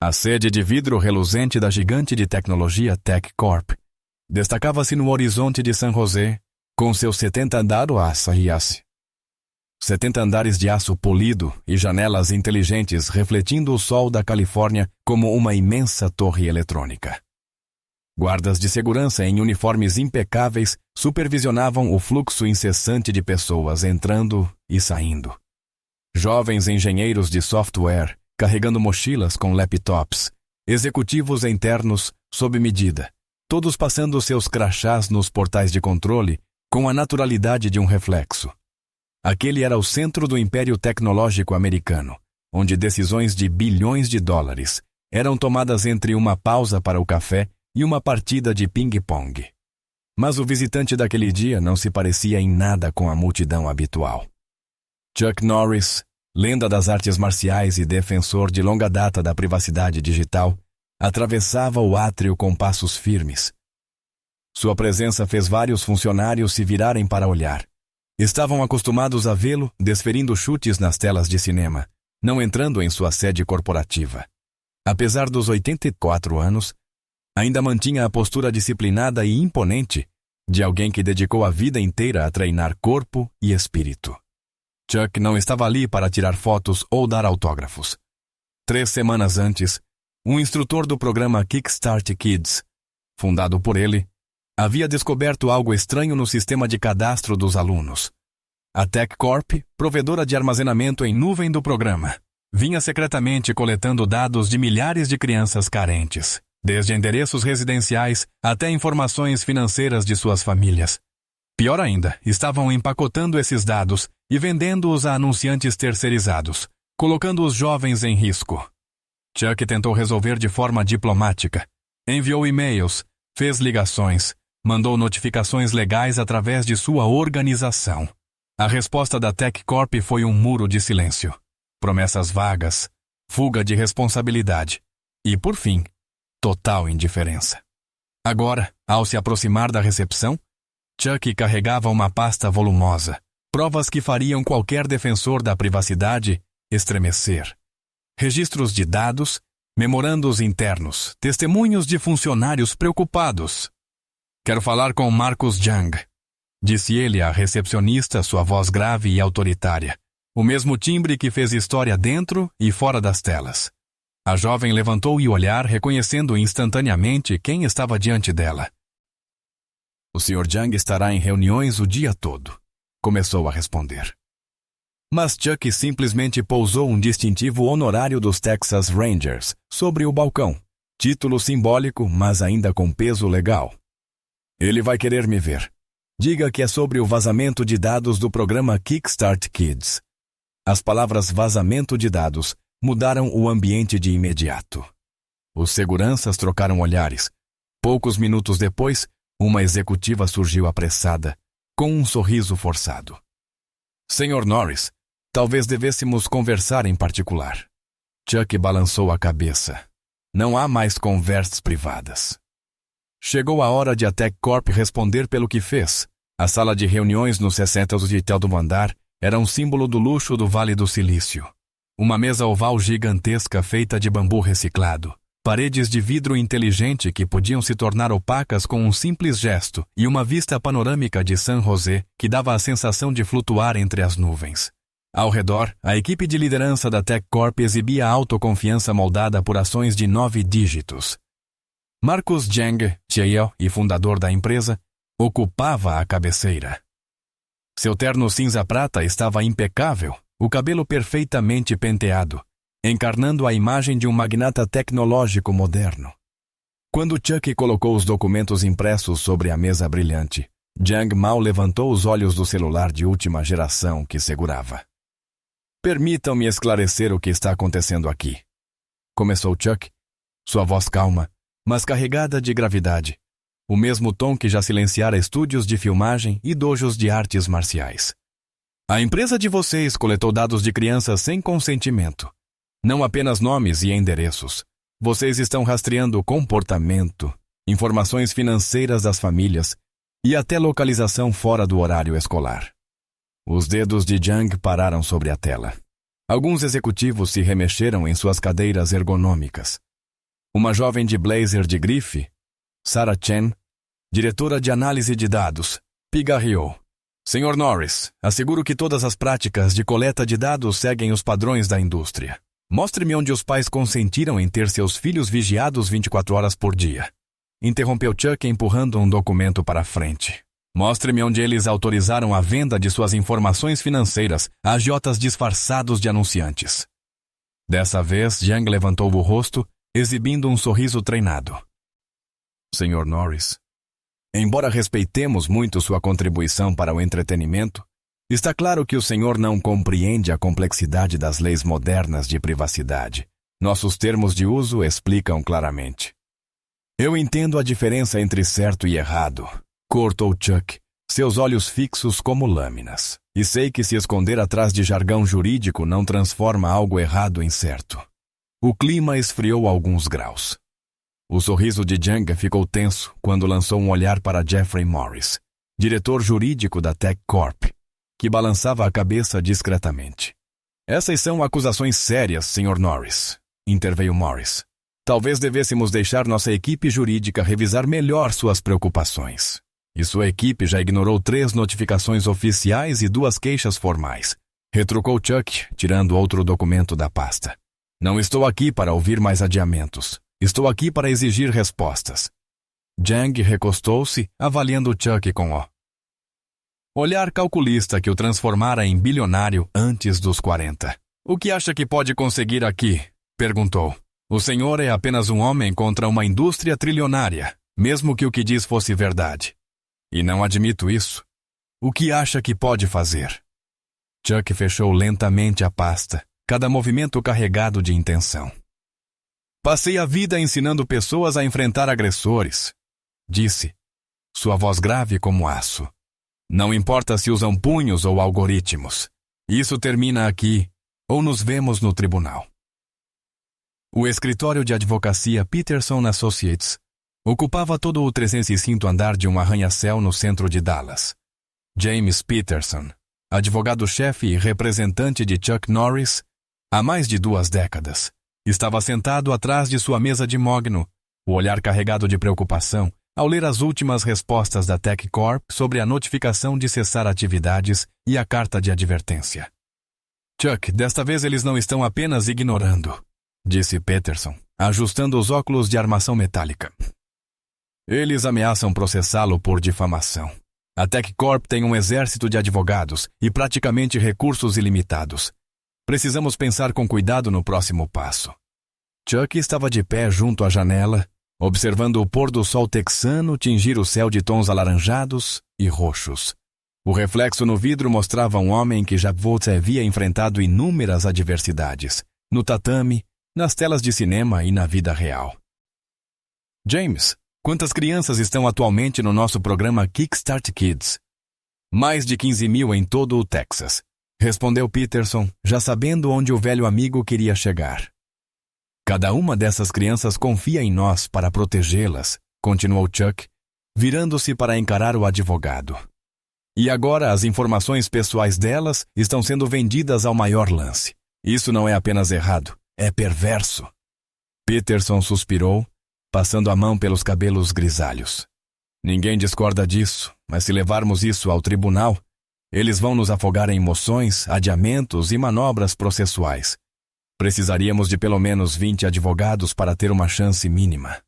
A sede de vidro reluzente da gigante de tecnologia Tech Corp destacava-se no horizonte de San José, com seus 70 andares de aço polido e janelas inteligentes refletindo o sol da Califórnia como uma imensa torre eletrônica. Guardas de segurança em uniformes impecáveis supervisionavam o fluxo incessante de pessoas entrando e saindo. Jovens engenheiros de software carregando mochilas com laptops, executivos internos sob medida, todos passando seus crachás nos portais de controle com a naturalidade de um reflexo. Aquele era o centro do império tecnológico americano, onde decisões de bilhões de dólares eram tomadas entre uma pausa para o café e uma partida de ping-pong. Mas o visitante daquele dia não se parecia em nada com a multidão habitual. Chuck Norris, lenda das artes marciais e defensor de longa data da privacidade digital, atravessava o átrio com passos firmes. Sua presença fez vários funcionários se virarem para olhar. Estavam acostumados a vê-lo desferindo chutes nas telas de cinema, não entrando em sua sede corporativa. Apesar dos 84 anos, ainda mantinha a postura disciplinada e imponente de alguém que dedicou a vida inteira a treinar corpo e espírito. Chuck não estava ali para tirar fotos ou dar autógrafos. 3 semanas antes, um instrutor do programa Kickstart Kids, fundado por ele, havia descoberto algo estranho no sistema de cadastro dos alunos. A Tech Corp, provedora de armazenamento em nuvem do programa, vinha secretamente coletando dados de milhares de crianças carentes, desde endereços residenciais até informações financeiras de suas famílias. Pior ainda, estavam empacotando esses dados e vendendo-os a anunciantes terceirizados, colocando os jovens em risco. Chuck tentou resolver de forma diplomática. Enviou e-mails, fez ligações, mandou notificações legais através de sua organização. A resposta da Tech Corp foi um muro de silêncio, promessas vagas, fuga de responsabilidade e, por fim, total indiferença. Agora, ao se aproximar da recepção, Chuck carregava uma pasta volumosa, provas que fariam qualquer defensor da privacidade estremecer. Registros de dados, memorandos internos, testemunhos de funcionários preocupados. "Quero falar com Marcus Jung", disse ele à recepcionista, sua voz grave e autoritária, o mesmo timbre que fez história dentro e fora das telas. A jovem levantou o olhar, reconhecendo instantaneamente quem estava diante dela. "O Sr. Jung estará em reuniões o dia todo", começou a responder. Mas Chuck simplesmente pousou um distintivo honorário dos Texas Rangers sobre o balcão, título simbólico, mas ainda com peso legal. "Ele vai querer me ver. Diga que é sobre o vazamento de dados do programa Kickstart Kids." As palavras vazamento de dados mudaram o ambiente de imediato. Os seguranças trocaram olhares. Poucos minutos depois, uma executiva surgiu apressada, com um sorriso forçado. "Sr. Norris, talvez devêssemos conversar em particular." Chuck balançou a cabeça. Não há mais conversas privadas. Chegou a hora de a Tech Corp responder pelo que fez. A sala de reuniões no 60º de Teldo andar era um símbolo do luxo do Vale do Silício. Uma mesa oval gigantesca feita de bambu reciclado, paredes de vidro inteligente que podiam se tornar opacas com um simples gesto e uma vista panorâmica de San José que dava a sensação de flutuar entre as nuvens. Ao redor, a equipe de liderança da Tech Corp exibia a autoconfiança moldada por ações de 9 dígitos. Marcus Jung, CEO e fundador da empresa, ocupava a cabeceira. Seu terno cinza-prata estava impecável, o cabelo perfeitamente penteado, encarnando a imagem de um magnata tecnológico moderno. Quando Chuck colocou os documentos impressos sobre a mesa brilhante, Jung mal levantou os olhos do celular de última geração que segurava. "Permitam-me esclarecer o que está acontecendo aqui", começou Chuck, sua voz calma, mas carregada de gravidade, o mesmo tom que já silenciara estúdios de filmagem e dojos de artes marciais. "A empresa de vocês coletou dados de crianças sem consentimento. Não apenas nomes e endereços. Vocês estão rastreando comportamento, informações financeiras das famílias e até localização fora do horário escolar." Os dedos de Jung pararam sobre a tela. Alguns executivos se remexeram em suas cadeiras ergonômicas. Uma jovem de blazer de grife, Sarah Chen, diretora de análise de dados, pigarreou. Sr. Norris, asseguro que todas as práticas de coleta de dados seguem os padrões da indústria. Mostre-me onde os pais consentiram em ter seus filhos vigiados 24 horas por dia. Interrompeu Chuck empurrando um documento para a frente. Mostre-me onde eles autorizaram a venda de suas informações financeiras a agiotas disfarçados de anunciantes. Dessa vez, Jiang levantou o rosto, exibindo um sorriso treinado. Sr. Norris, embora respeitemos muito sua contribuição para o entretenimento, está claro que o senhor não compreende a complexidade das leis modernas de privacidade. Nossos termos de uso explicam claramente. Eu entendo a diferença entre certo e errado, cortou Chuck, seus olhos fixos como lâminas. E sei que se esconder atrás de jargão jurídico não transforma algo errado em certo. O clima esfriou alguns graus. O sorriso de Jiang ficou tenso quando lançou um olhar para Jeffrey Morris, diretor jurídico da Tech Corp, que balançava a cabeça discretamente. Essas são acusações sérias, Sr. Norris, interveio Morris. Talvez devêssemos deixar nossa equipe jurídica revisar melhor suas preocupações. E sua equipe já ignorou 3 notificações oficiais e 2 queixas formais. Retrucou Chuck, tirando outro documento da pasta. Não estou aqui para ouvir mais adiamentos. Estou aqui para exigir respostas. Jiang recostou-se, avaliando Chuck com o olhar calculista que o transformara em bilionário antes dos 40. O que acha que pode conseguir aqui? Perguntou. O senhor é apenas um homem contra uma indústria trilionária, mesmo que o que diz fosse verdade. E não admito isso. O que acha que pode fazer? Chuck fechou lentamente a pasta, cada movimento carregado de intenção. Passei a vida ensinando pessoas a enfrentar agressores, disse, sua voz grave como aço. Não importa se usam punhos ou algoritmos. Isso termina aqui, ou nos vemos no tribunal. O escritório de advocacia Peterson Associates ocupava todo o 305º andar de um arranha-céu no centro de Dallas. James Peterson, advogado-chefe e representante de Chuck Norris, há mais de 2 décadas, estava sentado atrás de sua mesa de mogno, o olhar carregado de preocupação ao ler as últimas respostas da Tech Corp sobre a notificação de cessar atividades e a carta de advertência. Chuck, desta vez eles não estão apenas ignorando, disse Peterson, ajustando os óculos de armação metálica. Eles ameaçam processá-lo por difamação. A Tech Corp tem um exército de advogados e praticamente recursos ilimitados. Precisamos pensar com cuidado no próximo passo. Chuck estava de pé junto à janela, observando o pôr do sol texano tingir o céu de tons alaranjados e roxos. O reflexo no vidro mostrava um homem que já havia enfrentado inúmeras adversidades, no tatame, nas telas de cinema e na vida real. James, quantas crianças estão atualmente no nosso programa Kickstart Kids? Mais de 15.000 em todo o Texas, respondeu Peterson, já sabendo onde o velho amigo queria chegar. Cada uma dessas crianças confia em nós para protegê-las, continuou Chuck, virando-se para encarar o advogado. E agora as informações pessoais delas estão sendo vendidas ao maior lance. Isso não é apenas errado, é perverso. Peterson suspirou, passando a mão pelos cabelos grisalhos. Ninguém discorda disso, mas se levarmos isso ao tribunal, eles vão nos afogar em emoções, adiamentos e manobras processuais. Precisaríamos de pelo menos 20 advogados para ter uma chance mínima.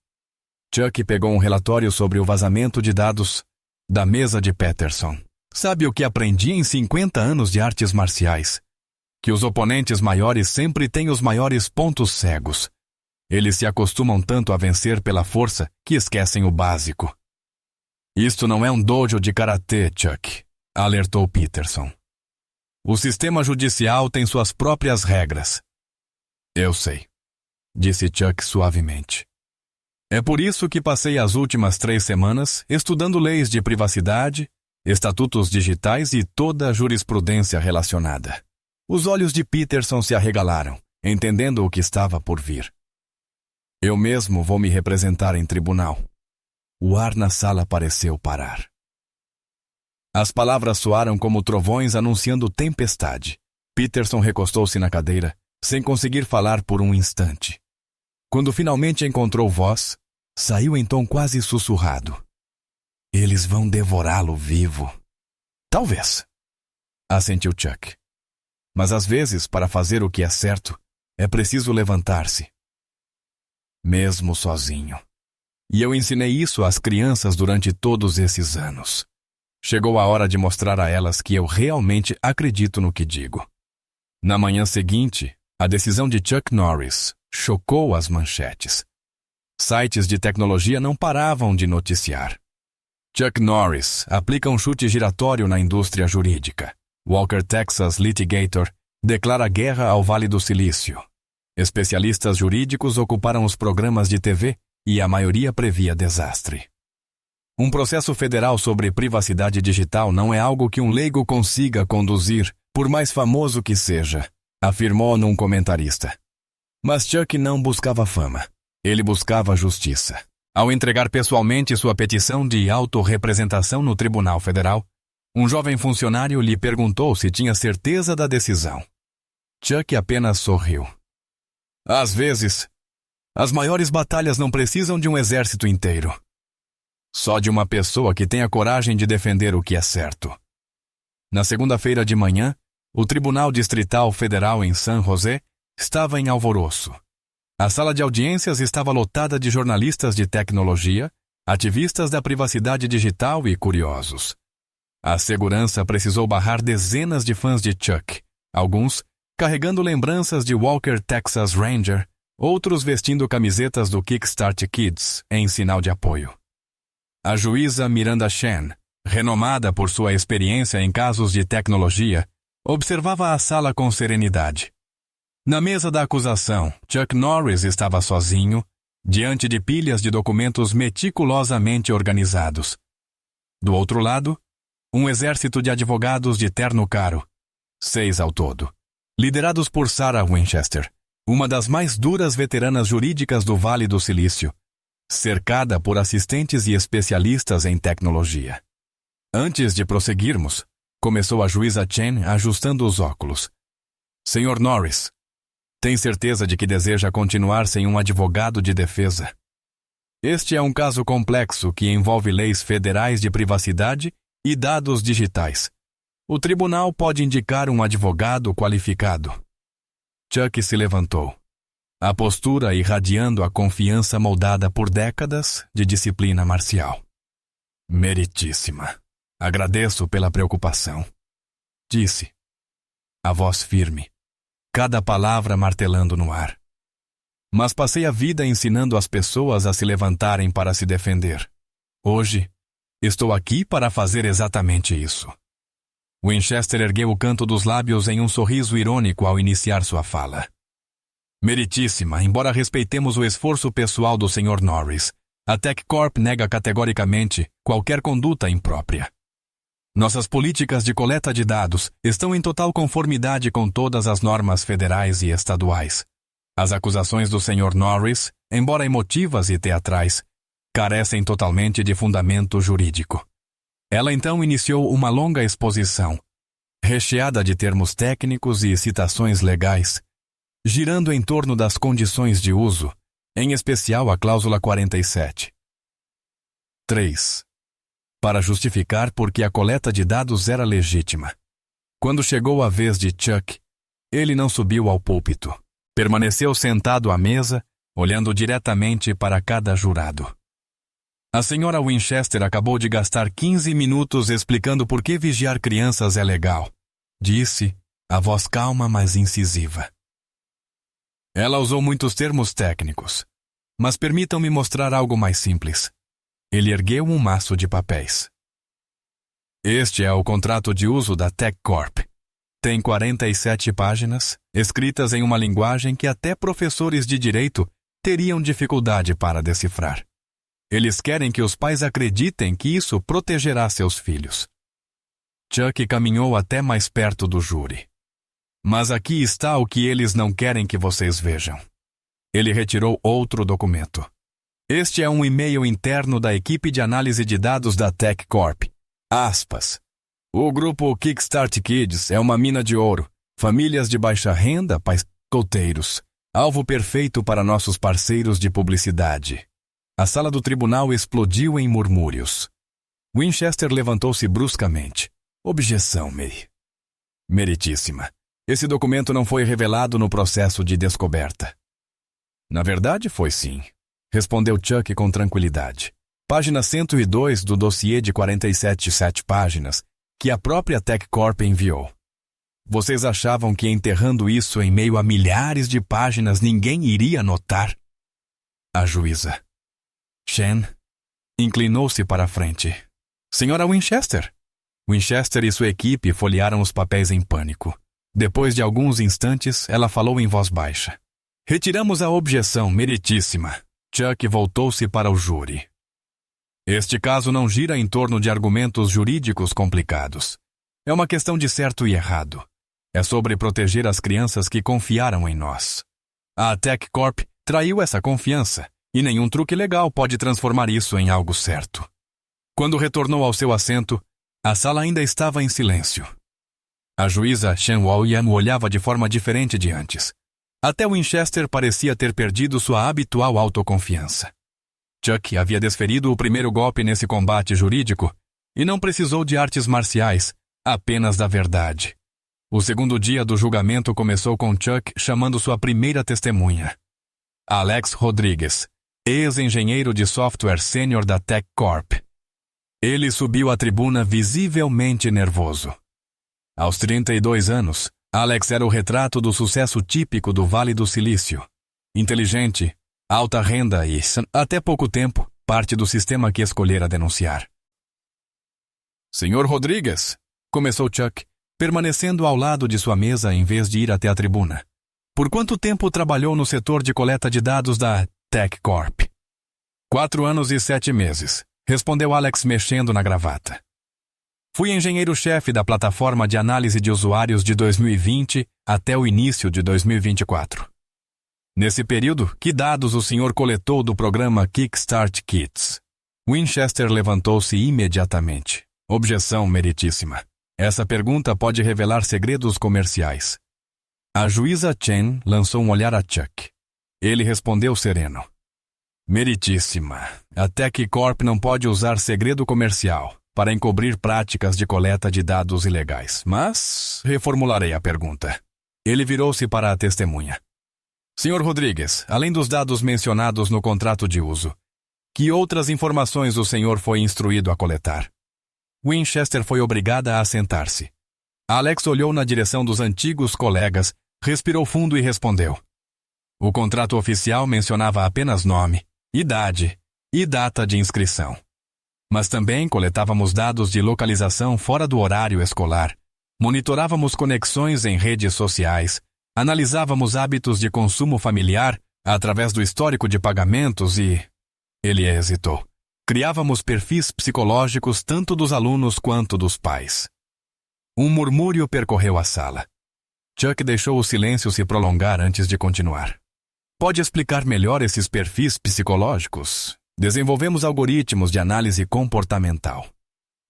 Chuck pegou um relatório sobre o vazamento de dados da mesa de Peterson. Sabe o que aprendi em 50 anos de artes marciais? Que os oponentes maiores sempre têm os maiores pontos cegos. Eles se acostumam tanto a vencer pela força que esquecem o básico. Isto não é um dojo de karatê, Chuck, alertou Peterson. O sistema judicial tem suas próprias regras. Eu sei, disse Chuck suavemente. É por isso que passei as últimas 3 semanas estudando leis de privacidade, estatutos digitais e toda a jurisprudência relacionada. Os olhos de Peterson se arregalaram, entendendo o que estava por vir. Eu mesmo vou me representar em tribunal. O ar na sala pareceu parar. As palavras soaram como trovões anunciando tempestade. Peterson recostou-se na cadeira, sem conseguir falar por um instante. Quando finalmente encontrou voz, saiu em tom quase sussurrado. Eles vão devorá-lo vivo. Talvez, assentiu Chuck. Mas às vezes, para fazer o que é certo, é preciso levantar-se. Mesmo sozinho. E eu ensinei isso às crianças durante todos esses anos. Chegou a hora de mostrar a elas que eu realmente acredito no que digo. Na manhã seguinte, a decisão de Chuck Norris chocou as manchetes. Sites de tecnologia não paravam de noticiar. Chuck Norris aplica um chute giratório na indústria jurídica. Walker Texas Litigator declara guerra ao Vale do Silício. Especialistas jurídicos ocuparam os programas de TV e a maioria previa desastre. Um processo federal sobre privacidade digital não é algo que um leigo consiga conduzir, por mais famoso que seja, afirmou num comentarista. Mas Chuck não buscava fama. Ele buscava justiça. Ao entregar pessoalmente sua petição de autorrepresentação no Tribunal Federal, um jovem funcionário lhe perguntou se tinha certeza da decisão. Chuck apenas sorriu. Às vezes, as maiores batalhas não precisam de um exército inteiro. Só de uma pessoa que tenha coragem de defender o que é certo. Na segunda-feira de manhã, o Tribunal Distrital Federal em San José estava em alvoroço. A sala de audiências estava lotada de jornalistas de tecnologia, ativistas da privacidade digital e curiosos. A segurança precisou barrar dezenas de fãs de Chuck, alguns carregando lembranças de Walker Texas Ranger, outros vestindo camisetas do Kickstart Kids em sinal de apoio. A juíza Miranda Shen, renomada por sua experiência em casos de tecnologia, observava a sala com serenidade. Na mesa da acusação, Chuck Norris estava sozinho, diante de pilhas de documentos meticulosamente organizados. Do outro lado, um exército de advogados de terno caro, 6 ao todo, liderados por Sarah Winchester, uma das mais duras veteranas jurídicas do Vale do Silício, cercada por assistentes e especialistas em tecnologia. Antes de prosseguirmos, começou a juíza Chen ajustando os óculos. Senhor Norris, tem certeza de que deseja continuar sem um advogado de defesa? Este é um caso complexo que envolve leis federais de privacidade e dados digitais. O tribunal pode indicar um advogado qualificado. Chuck se levantou, a postura irradiando a confiança moldada por décadas de disciplina marcial. Meritíssima. Agradeço pela preocupação, disse, a voz firme, cada palavra martelando no ar. Mas passei a vida ensinando as pessoas a se levantarem para se defender. Hoje, estou aqui para fazer exatamente isso. Winchester ergueu o canto dos lábios em um sorriso irônico ao iniciar sua fala. Meritíssima, embora respeitemos o esforço pessoal do Sr. Norris, a TechCorp nega categoricamente qualquer conduta imprópria. Nossas políticas de coleta de dados estão em total conformidade com todas as normas federais e estaduais. As acusações do Sr. Norris, embora emotivas e teatrais, carecem totalmente de fundamento jurídico. Ela então iniciou uma longa exposição, recheada de termos técnicos e citações legais, girando em torno das condições de uso, em especial a cláusula 47. 3. Para justificar por que a coleta de dados era legítima. Quando chegou a vez de Chuck, ele não subiu ao púlpito. Permaneceu sentado à mesa, olhando diretamente para cada jurado. A senhora Winchester acabou de gastar 15 minutos explicando por que vigiar crianças é legal, disse, a voz calma mas incisiva. Ela usou muitos termos técnicos, mas permitam-me mostrar algo mais simples. Ele ergueu um maço de papéis. Este é o contrato de uso da TechCorp. Tem 47 páginas, escritas em uma linguagem que até professores de direito teriam dificuldade para decifrar. Eles querem que os pais acreditem que isso protegerá seus filhos. Chuck caminhou até mais perto do júri. Mas aqui está o que eles não querem que vocês vejam. Ele retirou outro documento. Este é um e-mail interno da equipe de análise de dados da TechCorp. Aspas. O grupo Kickstart Kids é uma mina de ouro. Famílias de baixa renda, pais solteiros. Alvo perfeito para nossos parceiros de publicidade. A sala do tribunal explodiu em murmúrios. Winchester levantou-se bruscamente. Objeção, May. Meritíssima. Esse documento não foi revelado no processo de descoberta. Na verdade, foi sim, respondeu Chuck com tranquilidade. Página 102 do dossiê de 47 páginas que a própria TechCorp enviou. Vocês achavam que enterrando isso em meio a milhares de páginas ninguém iria notar? A juíza Chen inclinou-se para a frente. Senhora Winchester. Winchester e sua equipe folhearam os papéis em pânico. Depois de alguns instantes, ela falou em voz baixa. Retiramos a objeção, meritíssima. Chuck voltou-se para o júri. Este caso não gira em torno de argumentos jurídicos complicados. É uma questão de certo e errado. É sobre proteger as crianças que confiaram em nós. A TechCorp traiu essa confiança, e nenhum truque legal pode transformar isso em algo certo. Quando retornou ao seu assento, a sala ainda estava em silêncio. A juíza Shen Wao-Yan olhava de forma diferente de antes. Até Winchester parecia ter perdido sua habitual autoconfiança. Chuck havia desferido o primeiro golpe nesse combate jurídico e não precisou de artes marciais, apenas da verdade. O segundo dia do julgamento começou com Chuck chamando sua primeira testemunha. Alex Rodrigues, ex-engenheiro de software sênior da TechCorp. Ele subiu à tribuna visivelmente nervoso. Aos 32 anos, Alex era o retrato do sucesso típico do Vale do Silício. Inteligente, alta renda e, até pouco tempo, parte do sistema que escolhera denunciar. Senhor Rodrigues, começou Chuck, permanecendo ao lado de sua mesa em vez de ir até a tribuna. Por quanto tempo trabalhou no setor de coleta de dados da TechCorp? 4 anos e 7 meses, respondeu Alex mexendo na gravata. Fui engenheiro-chefe da plataforma de análise de usuários de 2020 até o início de 2024. Nesse período, que dados o senhor coletou do programa Kickstart Kids? Winchester levantou-se imediatamente. Objeção, meritíssima. Essa pergunta pode revelar segredos comerciais. A juíza Chen lançou um olhar a Chuck. Ele respondeu sereno. Meritíssima, a TechCorp não pode usar segredo comercial para encobrir práticas de coleta de dados ilegais, mas reformularei a pergunta. Ele virou-se para a testemunha. Senhor Rodrigues, além dos dados mencionados no contrato de uso, que outras informações o senhor foi instruído a coletar? Winchester foi obrigada a assentar-se. Alex olhou na direção dos antigos colegas, respirou fundo e respondeu. O contrato oficial mencionava apenas nome, idade e data de inscrição. Mas também coletávamos dados de localização fora do horário escolar, monitorávamos conexões em redes sociais, analisávamos hábitos de consumo familiar através do histórico de pagamentos e... Ele hesitou. Criávamos perfis psicológicos tanto dos alunos quanto dos pais. Um murmúrio percorreu a sala. Chuck deixou o silêncio se prolongar antes de continuar. Pode explicar melhor esses perfis psicológicos? Desenvolvemos algoritmos de análise comportamental.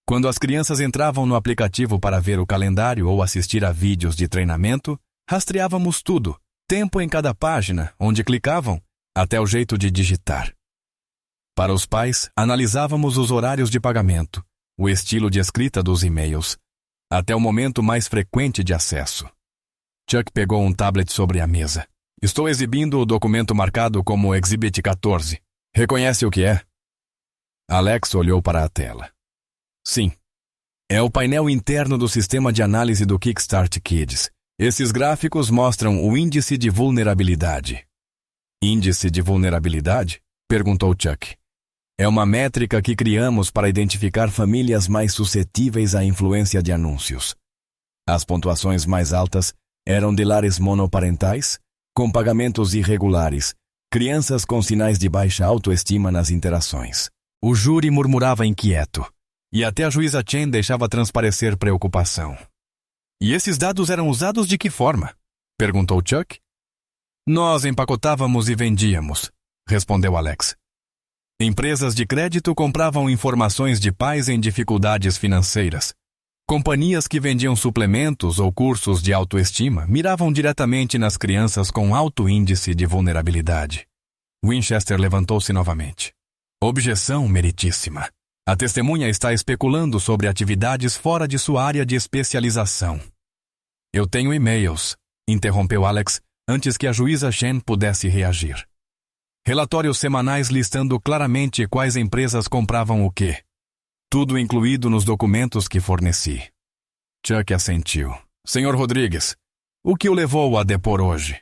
Quando as crianças entravam no aplicativo para ver o calendário ou assistir a vídeos de treinamento, rastreávamos tudo, tempo em cada página, onde clicavam, até o jeito de digitar. Para os pais, analisávamos os horários de pagamento, o estilo de escrita dos e-mails, até o momento mais frequente de acesso. Chuck pegou um tablet sobre a mesa. Estou exibindo o documento marcado como Exhibit 14. Reconhece o que é? Alex olhou para a tela. Sim. É o painel interno do sistema de análise do Kickstart Kids. Esses gráficos mostram o índice de vulnerabilidade. Índice de vulnerabilidade? Perguntou Chuck. É uma métrica que criamos para identificar famílias mais suscetíveis à influência de anúncios. As pontuações mais altas eram de lares monoparentais, com pagamentos irregulares, crianças com sinais de baixa autoestima nas interações. O júri murmurava inquieto, e até a juíza Chen deixava transparecer preocupação. E esses dados eram usados de que forma? Perguntou Chuck. Nós empacotávamos e vendíamos, respondeu Alex. Empresas de crédito compravam informações de pais em dificuldades financeiras. Companhias que vendiam suplementos ou cursos de autoestima miravam diretamente nas crianças com alto índice de vulnerabilidade. Winchester levantou-se novamente. Objeção meritíssima. A testemunha está especulando sobre atividades fora de sua área de especialização. Eu tenho e-mails, interrompeu Alex antes que a juíza Chen pudesse reagir. Relatórios semanais listando claramente quais empresas compravam o quê. Tudo incluído nos documentos que forneci. Chuck assentiu. Senhor Rodrigues, o que o levou a depor hoje?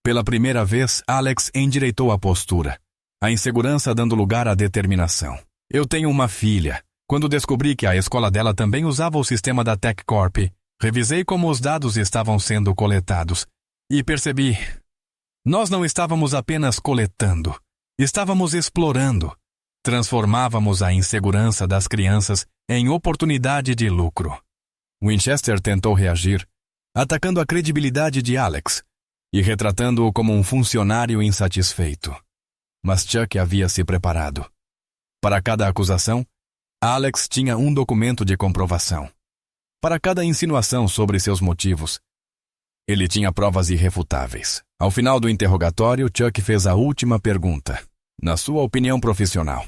Pela primeira vez, Alex endireitou a postura, a insegurança dando lugar à determinação. Eu tenho uma filha. Quando descobri que a escola dela também usava o sistema da TechCorp, revisei como os dados estavam sendo coletados e percebi. Nós não estávamos apenas coletando, estávamos explorando. Transformávamos a insegurança das crianças em oportunidade de lucro. Winchester tentou reagir, atacando a credibilidade de Alex e retratando-o como um funcionário insatisfeito. Mas Chuck havia se preparado. Para cada acusação, Alex tinha um documento de comprovação. Para cada insinuação sobre seus motivos, ele tinha provas irrefutáveis. Ao final do interrogatório, Chuck fez a última pergunta. Na sua opinião profissional,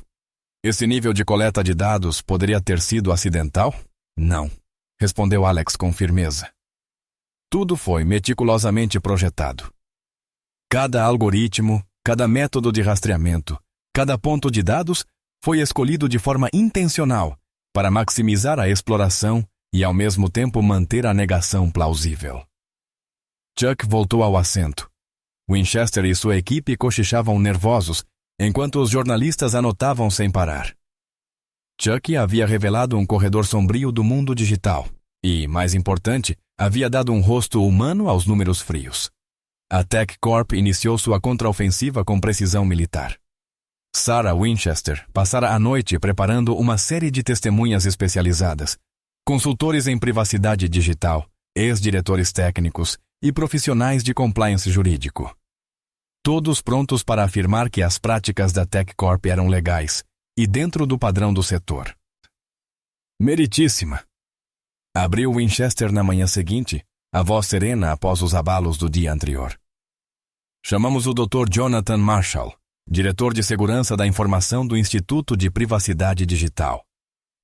esse nível de coleta de dados poderia ter sido acidental? Não, respondeu Alex com firmeza. Tudo foi meticulosamente projetado. Cada algoritmo, cada método de rastreamento, cada ponto de dados foi escolhido de forma intencional para maximizar a exploração e ao mesmo tempo manter a negação plausível. Chuck voltou ao assento. Winchester e sua equipe cochichavam nervosos enquanto os jornalistas anotavam sem parar. Chuck havia revelado um corredor sombrio do mundo digital e, mais importante, havia dado um rosto humano aos números frios. A TechCorp iniciou sua contraofensiva com precisão militar. Sarah Winchester passara a noite preparando uma série de testemunhas especializadas, consultores em privacidade digital, ex-diretores técnicos e profissionais de compliance jurídico. Todos prontos para afirmar que as práticas da TechCorp eram legais e dentro do padrão do setor. Meritíssima. Abriu Winchester na manhã seguinte, a voz serena após os abalos do dia anterior. Chamamos o Dr. Jonathan Marshall, diretor de segurança da informação do Instituto de Privacidade Digital.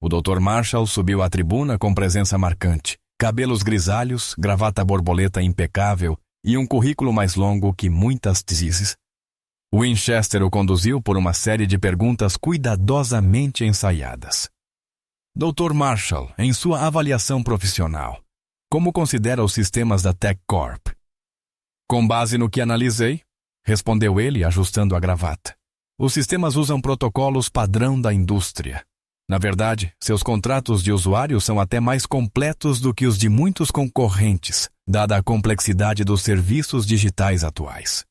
O Dr. Marshall subiu à tribuna com presença marcante, cabelos grisalhos, gravata borboleta impecável e um currículo mais longo que muitas teses. Winchester o conduziu por uma série de perguntas cuidadosamente ensaiadas. Dr. Marshall, em sua avaliação profissional, como considera os sistemas da TechCorp? Com base no que analisei, respondeu ele, ajustando a gravata. Os sistemas usam protocolos padrão da indústria. Na verdade, seus contratos de usuário são até mais completos do que os de muitos concorrentes, dada a complexidade dos serviços digitais atuais.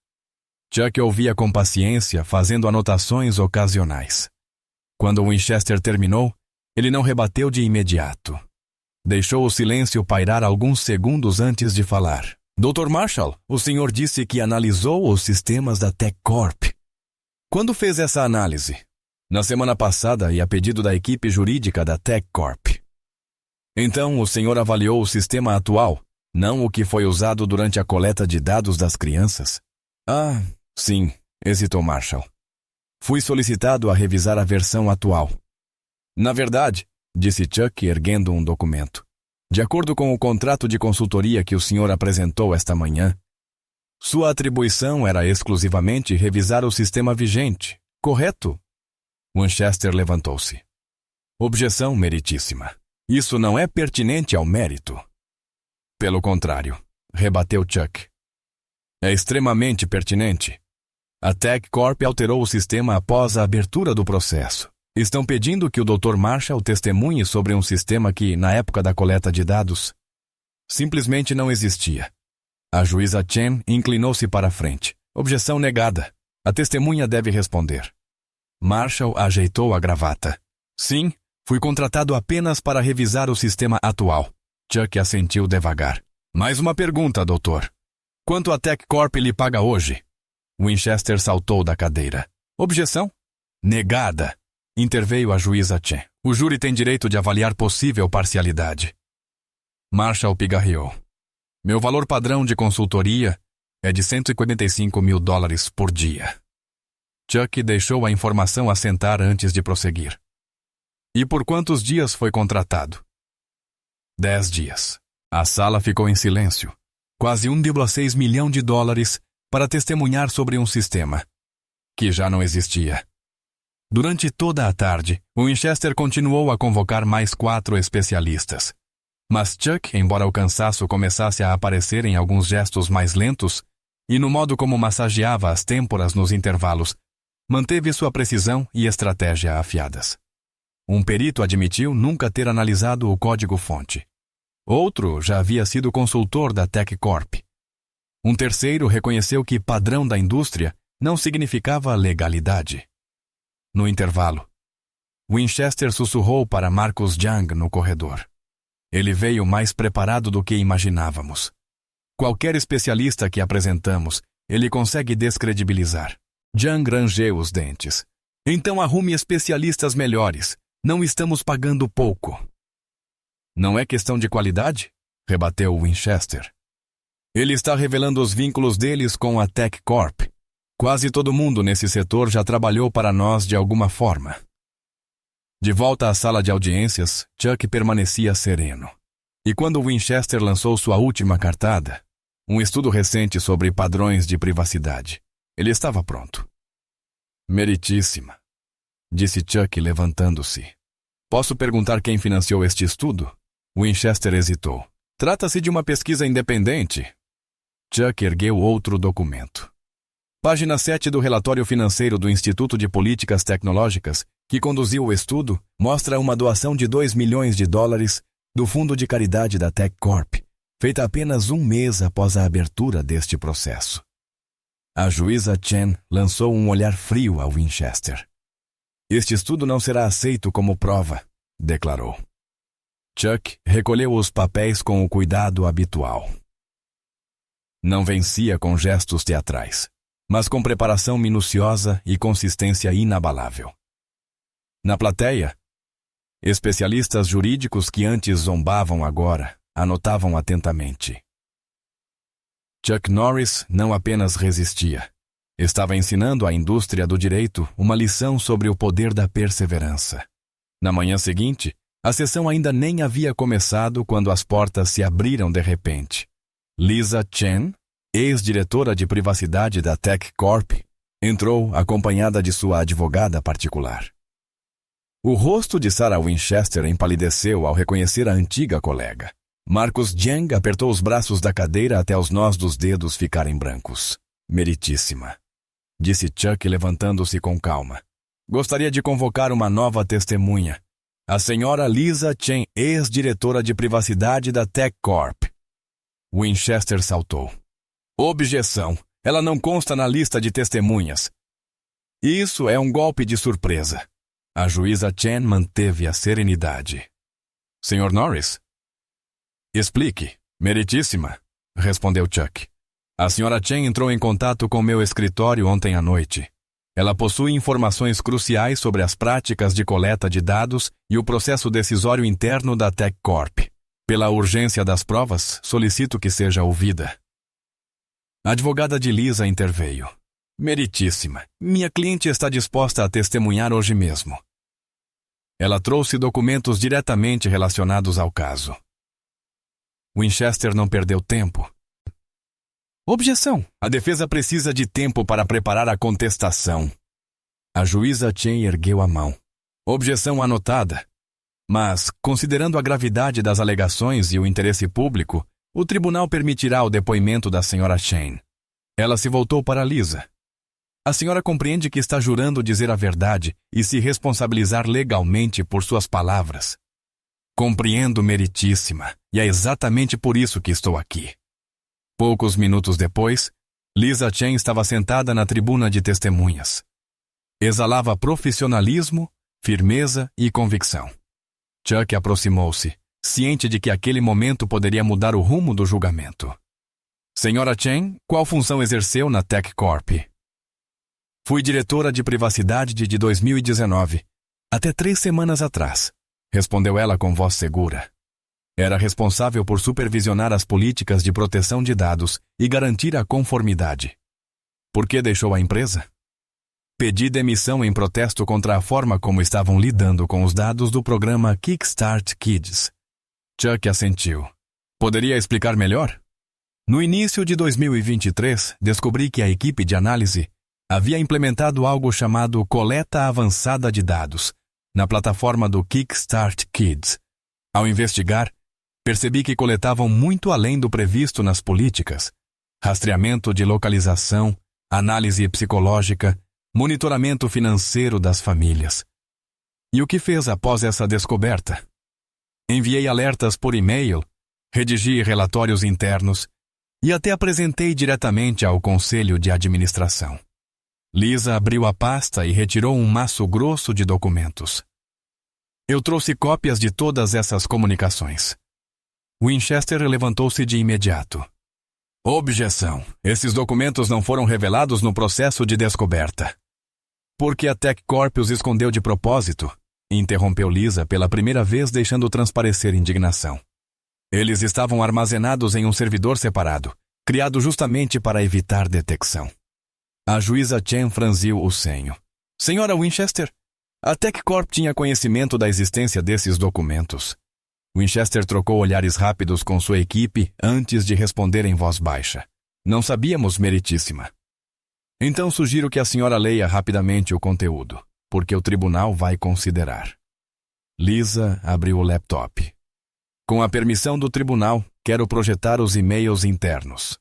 Chuck ouvia com paciência, fazendo anotações ocasionais. Quando Winchester terminou, ele não rebateu de imediato. Deixou o silêncio pairar alguns segundos antes de falar. Dr. Marshall, o senhor disse que analisou os sistemas da TechCorp. Quando fez essa análise? Na semana passada e a pedido da equipe jurídica da TechCorp. Então, o senhor avaliou o sistema atual, não o que foi usado durante a coleta de dados das crianças? Ah, sim, hesitou Marshall. Fui solicitado a revisar a versão atual. Na verdade, disse Chuck, erguendo um documento, de acordo com o contrato de consultoria que o senhor apresentou esta manhã, sua atribuição era exclusivamente revisar o sistema vigente, correto? Winchester levantou-se. Objeção meritíssima. Isso não é pertinente ao mérito. Pelo contrário, rebateu Chuck. É extremamente pertinente. A TechCorp alterou o sistema após a abertura do processo. Estão pedindo que o Dr. Marshall testemunhe sobre um sistema que, na época da coleta de dados, simplesmente não existia. A juíza Chen inclinou-se para a frente. Objeção negada. A testemunha deve responder. Marshall ajeitou a gravata. Sim, fui contratado apenas para revisar o sistema atual. Chuck assentiu devagar. Mais uma pergunta, doutor. Quanto a TechCorp lhe paga hoje? Winchester saltou da cadeira. Objeção? Negada. Interveio a juíza Chen. O júri tem direito de avaliar possível parcialidade. Marshall pigarreou. Meu valor padrão de consultoria é de $145 mil por dia. Chuck deixou a informação assentar antes de prosseguir. E por quantos dias foi contratado? 10 dias. A sala ficou em silêncio. Quase $1,6 milhão para testemunhar sobre um sistema que já não existia. Durante toda a tarde, Winchester continuou a convocar mais 4 especialistas. Mas Chuck, embora o cansaço começasse a aparecer em alguns gestos mais lentos e no modo como massageava as têmporas nos intervalos, manteve sua precisão e estratégia afiadas. Um perito admitiu nunca ter analisado o código-fonte. Outro já havia sido consultor da Tech Corp. Um terceiro reconheceu que padrão da indústria não significava legalidade. No intervalo, Winchester sussurrou para Marcus Young no corredor. Ele veio mais preparado do que imaginávamos. Qualquer especialista que apresentamos, ele consegue descredibilizar. Young rangeu os dentes. Então arrume especialistas melhores. Não estamos pagando pouco. Não é questão de qualidade? Rebateu Winchester. Ele está revelando os vínculos deles com a Tech Corp. Quase todo mundo nesse setor já trabalhou para nós de alguma forma. De volta à sala de audiências, Chuck permanecia sereno. E quando Winchester lançou sua última cartada, um estudo recente sobre padrões de privacidade, ele estava pronto. Meritíssima, disse Chuck levantando-se. Posso perguntar quem financiou este estudo? Winchester hesitou. Trata-se de uma pesquisa independente. Chuck ergueu outro documento. Página 7 do relatório financeiro do Instituto de Políticas Tecnológicas, que conduziu o estudo, mostra uma doação de $2 milhões do fundo de caridade da Tech Corp, feita apenas um mês após a abertura deste processo. A juíza Chen lançou um olhar frio a Winchester. Este estudo não será aceito como prova, declarou. Chuck recolheu os papéis com o cuidado habitual. Não vencia com gestos teatrais, mas com preparação minuciosa e consistência inabalável. Na plateia, especialistas jurídicos que antes zombavam agora anotavam atentamente. Chuck Norris não apenas resistia, estava ensinando à indústria do direito uma lição sobre o poder da perseverança. Na manhã seguinte, a sessão ainda nem havia começado quando as portas se abriram de repente. Lisa Chen, ex-diretora de privacidade da Tech Corp, entrou acompanhada de sua advogada particular. O rosto de Sarah Winchester empalideceu ao reconhecer a antiga colega. Marcus Young apertou os braços da cadeira até os nós dos dedos ficarem brancos. Meritíssima, disse Chuck levantando-se com calma. Gostaria de convocar uma nova testemunha. A senhora Lisa Chen, ex-diretora de privacidade da Tech Corp. Winchester saltou. Objeção. Ela não consta na lista de testemunhas. Isso é um golpe de surpresa. A juíza Chen manteve a serenidade. Sr. Norris? Explique. Meritíssima, respondeu Chuck. A senhora Chen entrou em contato com meu escritório ontem à noite. Ela possui informações cruciais sobre as práticas de coleta de dados e o processo decisório interno da Tech Corp. Pela urgência das provas, solicito que seja ouvida. A advogada de Lisa interveio. Meritíssima, minha cliente está disposta a testemunhar hoje mesmo. Ela trouxe documentos diretamente relacionados ao caso. Winchester não perdeu tempo. Objeção! A defesa precisa de tempo para preparar a contestação. A juíza Chen ergueu a mão. Objeção anotada. Mas, considerando a gravidade das alegações e o interesse público, o tribunal permitirá o depoimento da senhora Chen. Ela se voltou para Lisa. A senhora compreende que está jurando dizer a verdade e se responsabilizar legalmente por suas palavras. Compreendo, meritíssima, e é exatamente por isso que estou aqui. Poucos minutos depois, Lisa Chen estava sentada na tribuna de testemunhas. Exalava profissionalismo, firmeza e convicção. Chuck aproximou-se, ciente de que aquele momento poderia mudar o rumo do julgamento. Senhora Chen, qual função exerceu na Tech Corp? Fui diretora de privacidade de 2019, até 3 semanas atrás, respondeu ela com voz segura. Era responsável por supervisionar as políticas de proteção de dados e garantir a conformidade. Por que deixou a empresa? Pedi demissão em protesto contra a forma como estavam lidando com os dados do programa Kickstart Kids. Chuck assentiu. Poderia explicar melhor? No início de 2023, descobri que a equipe de análise havia implementado algo chamado coleta avançada de dados na plataforma do Kickstart Kids. Ao investigar, percebi que coletavam muito além do previsto nas políticas: rastreamento de localização, análise psicológica, monitoramento financeiro das famílias. E o que fez após essa descoberta? Enviei alertas por e-mail, redigi relatórios internos e até apresentei diretamente ao conselho de administração. Lisa abriu a pasta e retirou um maço grosso de documentos. Eu trouxe cópias de todas essas comunicações. Winchester levantou-se de imediato. Objeção. Esses documentos não foram revelados no processo de descoberta. Porque a TechCorp os escondeu de propósito, interrompeu Lisa pela primeira vez, deixando transparecer indignação. Eles estavam armazenados em um servidor separado, criado justamente para evitar detecção. A juíza Chen franziu o senho. Senhora Winchester, a TechCorp tinha conhecimento da existência desses documentos. Winchester trocou olhares rápidos com sua equipe antes de responder em voz baixa. Não sabíamos, meritíssima. Então sugiro que a senhora leia rapidamente o conteúdo, porque o tribunal vai considerar. Lisa abriu o laptop. Com a permissão do tribunal, quero projetar os e-mails internos.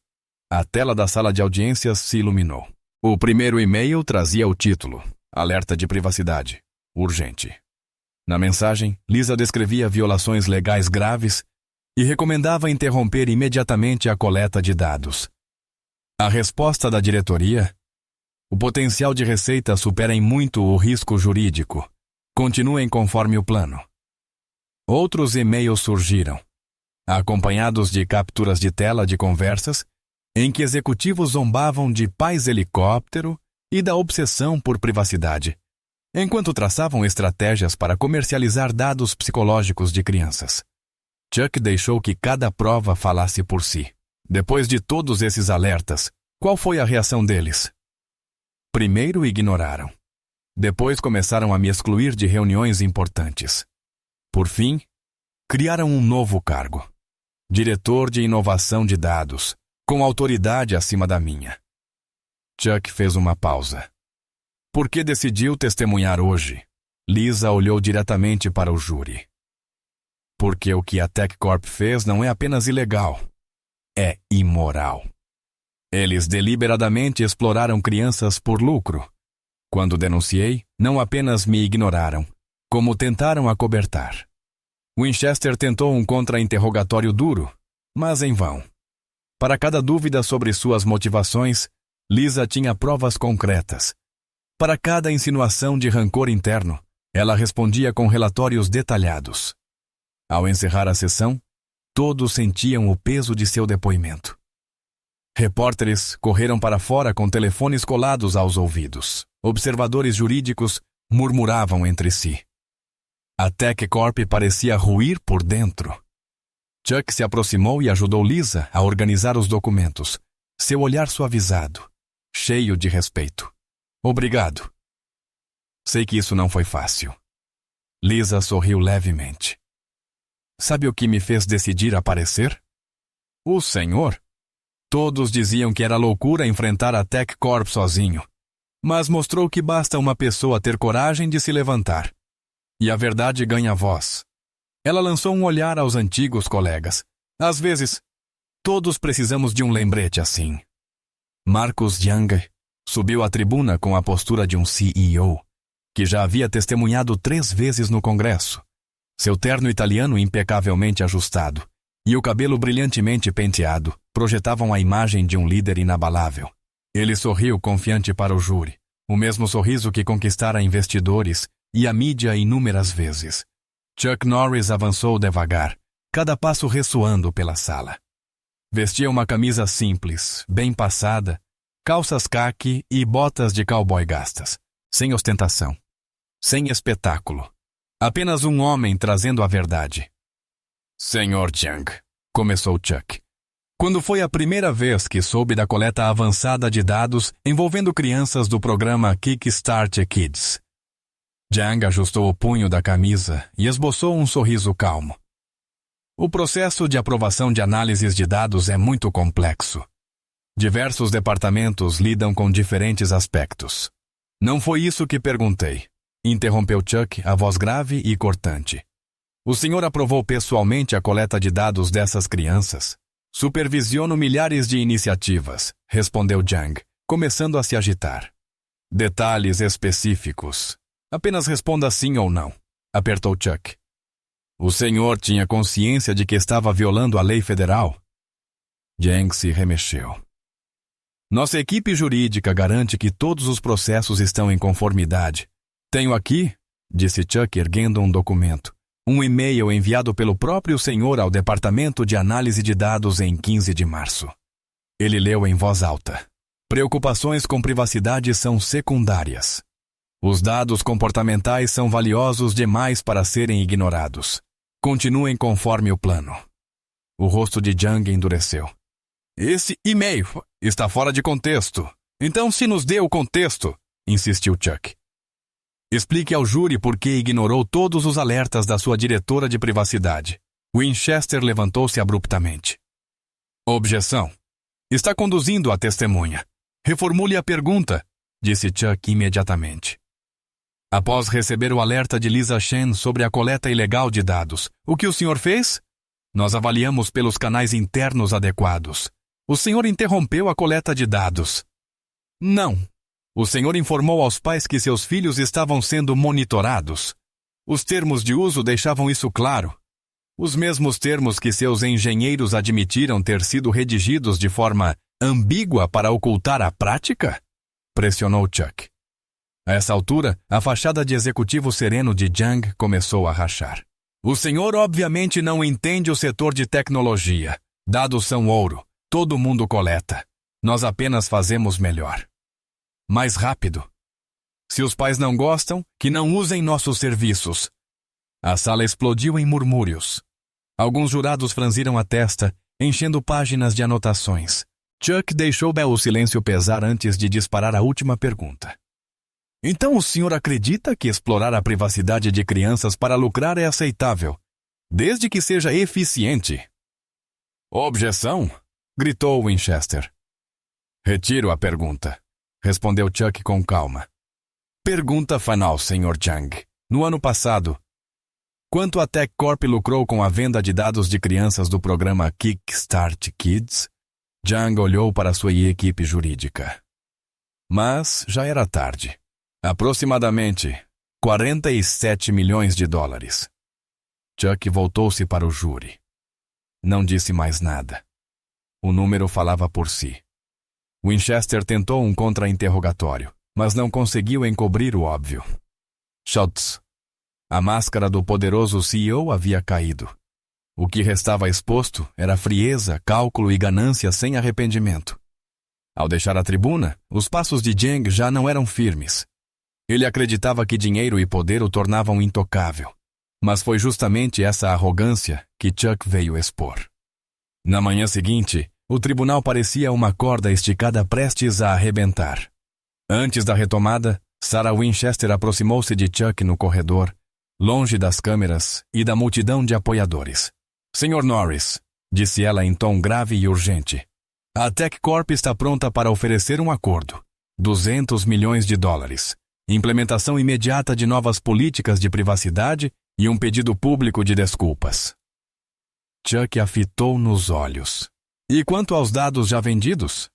A tela da sala de audiências se iluminou. O primeiro e-mail trazia o título: Alerta de privacidade. Urgente. Na mensagem, Lisa descrevia violações legais graves e recomendava interromper imediatamente a coleta de dados. A resposta da diretoria: o potencial de receita supera em muito o risco jurídico. Continuem conforme o plano. Outros e-mails surgiram, acompanhados de capturas de tela de conversas em que executivos zombavam de pais helicóptero e da obsessão por privacidade, enquanto traçavam estratégias para comercializar dados psicológicos de crianças. Chuck deixou que cada prova falasse por si. Depois de todos esses alertas, qual foi a reação deles? Primeiro ignoraram. Depois começaram a me excluir de reuniões importantes. Por fim, criaram um novo cargo: Diretor de Inovação de Dados, com autoridade acima da minha. Chuck fez uma pausa. Por que decidiu testemunhar hoje? Lisa olhou diretamente para o júri. Porque o que a TechCorp fez não é apenas ilegal, é imoral. Eles deliberadamente exploraram crianças por lucro. Quando denunciei, não apenas me ignoraram, como tentaram acobertar. Winchester tentou um contra-interrogatório duro, mas em vão. Para cada dúvida sobre suas motivações, Lisa tinha provas concretas. Para cada insinuação de rancor interno, ela respondia com relatórios detalhados. Ao encerrar a sessão, todos sentiam o peso de seu depoimento. Repórteres correram para fora com telefones colados aos ouvidos. Observadores jurídicos murmuravam entre si. A TechCorp parecia ruir por dentro. Chuck se aproximou e ajudou Lisa a organizar os documentos, seu olhar suavizado, cheio de respeito. Obrigado. Sei que isso não foi fácil. Lisa sorriu levemente. Sabe o que me fez decidir aparecer? O senhor. Todos diziam que era loucura enfrentar a TechCorp sozinho, mas mostrou que basta uma pessoa ter coragem de se levantar. E a verdade ganha voz. Ela lançou um olhar aos antigos colegas. Às vezes, todos precisamos de um lembrete assim. Marcus Young subiu à tribuna com a postura de um CEO, que já havia testemunhado 3 vezes no Congresso. Seu terno italiano impecavelmente ajustado e o cabelo brilhantemente penteado projetavam a imagem de um líder inabalável. Ele sorriu confiante para o júri, o mesmo sorriso que conquistara investidores e a mídia inúmeras vezes. Chuck Norris avançou devagar, cada passo ressoando pela sala. Vestia uma camisa simples, bem passada, calças caqui e botas de cowboy gastas, sem ostentação, sem espetáculo. Apenas um homem trazendo a verdade. Senhor Jang, começou Chuck. Quando foi a primeira vez que soube da coleta avançada de dados envolvendo crianças do programa Kickstart Kids? Jang ajustou o punho da camisa e esboçou um sorriso calmo. O processo de aprovação de análises de dados é muito complexo. Diversos departamentos lidam com diferentes aspectos. Não foi isso que perguntei, interrompeu Chuck, a voz grave e cortante. O senhor aprovou pessoalmente a coleta de dados dessas crianças? Supervisiono milhares de iniciativas, respondeu Jang, começando a se agitar. Detalhes específicos. Apenas responda sim ou não, apertou Chuck. O senhor tinha consciência de que estava violando a lei federal? Jang se remexeu. Nossa equipe jurídica garante que todos os processos estão em conformidade. Tenho aqui, disse Chuck erguendo um documento, um e-mail enviado pelo próprio senhor ao Departamento de Análise de Dados em 15 de março. Ele leu em voz alta. Preocupações com privacidade são secundárias. Os dados comportamentais são valiosos demais para serem ignorados. Continuem conforme o plano. O rosto de Jang endureceu. Esse e-mail está fora de contexto. Então se nos dê o contexto, insistiu Chuck. Explique ao júri por que ignorou todos os alertas da sua diretora de privacidade. Winchester levantou-se abruptamente. Objeção. Está conduzindo a testemunha. Reformule a pergunta, disse Chuck imediatamente. Após receber o alerta de Lisa Shen sobre a coleta ilegal de dados, o que o senhor fez? Nós avaliamos pelos canais internos adequados. O senhor interrompeu a coleta de dados. Não. O senhor informou aos pais que seus filhos estavam sendo monitorados. Os termos de uso deixavam isso claro. Os mesmos termos que seus engenheiros admitiram ter sido redigidos de forma ambígua para ocultar a prática? Pressionou Chuck. A essa altura, a fachada de executivo sereno de Jang começou a rachar. O senhor obviamente não entende o setor de tecnologia. Dados são ouro. Todo mundo coleta. Nós apenas fazemos melhor. Mais rápido. Se os pais não gostam, que não usem nossos serviços. A sala explodiu em murmúrios. Alguns jurados franziram a testa, enchendo páginas de anotações. Chuck deixou o silêncio pesar antes de disparar a última pergunta. Então o senhor acredita que explorar a privacidade de crianças para lucrar é aceitável, desde que seja eficiente? Objeção? Gritou Winchester. Retiro a pergunta, respondeu Chuck com calma. Pergunta final, Sr. Jang. No ano passado, quanto a Tech Corp lucrou com a venda de dados de crianças do programa Kickstart Kids? Jang olhou para sua equipe jurídica. Mas já era tarde. Aproximadamente 47 milhões de dólares. Chuck voltou-se para o júri. Não disse mais nada. O número falava por si. Winchester tentou um contra-interrogatório, mas não conseguiu encobrir o óbvio. Schultz. A máscara do poderoso CEO havia caído. O que restava exposto era frieza, cálculo e ganância sem arrependimento. Ao deixar a tribuna, os passos de Jang já não eram firmes. Ele acreditava que dinheiro e poder o tornavam intocável. Mas foi justamente essa arrogância que Chuck veio expor. Na manhã seguinte, o tribunal parecia uma corda esticada prestes a arrebentar. Antes da retomada, Sarah Winchester aproximou-se de Chuck no corredor, longe das câmeras e da multidão de apoiadores. Sr. Norris, disse ela em tom grave e urgente, a Tech Corp está pronta para oferecer um acordo. 200 milhões de dólares. Implementação imediata de novas políticas de privacidade e um pedido público de desculpas. Chuck a fitou nos olhos. E quanto aos dados já vendidos?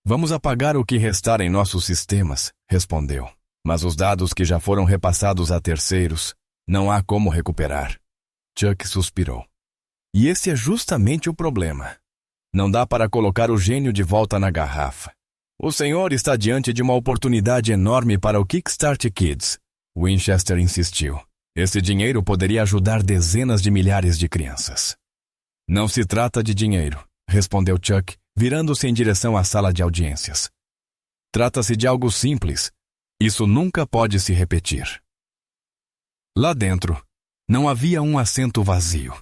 Vamos apagar o que restar em nossos sistemas, respondeu. Mas os dados que já foram repassados a terceiros, não há como recuperar. Chuck suspirou. E esse é justamente o problema. Não dá para colocar o gênio de volta na garrafa. O senhor está diante de uma oportunidade enorme para o Kickstart Kids. Winchester insistiu. Esse dinheiro poderia ajudar dezenas de milhares de crianças. Não se trata de dinheiro, respondeu Chuck, virando-se em direção à sala de audiências. Trata-se de algo simples. Isso nunca pode se repetir. Lá dentro, não havia um assento vazio.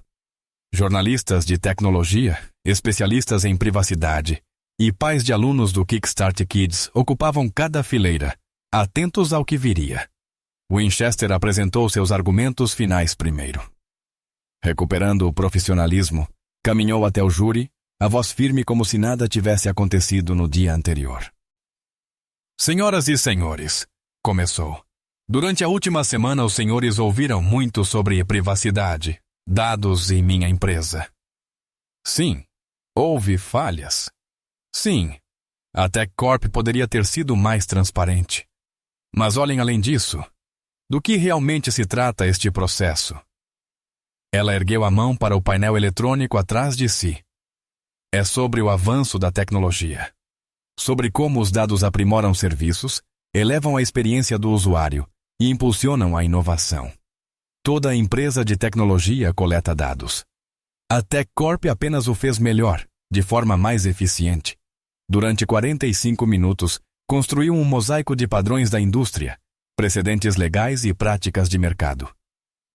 Jornalistas de tecnologia, especialistas em privacidade e pais de alunos do Kickstart Kids ocupavam cada fileira, atentos ao que viria. Winchester apresentou seus argumentos finais primeiro. Recuperando o profissionalismo, caminhou até o júri, a voz firme como se nada tivesse acontecido no dia anterior. Senhoras e senhores, começou. Durante a última semana os senhores ouviram muito sobre privacidade, dados e minha empresa. Sim, houve falhas. Sim, a TechCorp poderia ter sido mais transparente. Mas olhem além disso. Do que realmente se trata este processo? Ela ergueu a mão para o painel eletrônico atrás de si. É sobre o avanço da tecnologia. Sobre como os dados aprimoram serviços, elevam a experiência do usuário e impulsionam a inovação. Toda empresa de tecnologia coleta dados. A TechCorp apenas o fez melhor, de forma mais eficiente. Durante 45 minutos, construiu um mosaico de padrões da indústria, precedentes legais e práticas de mercado.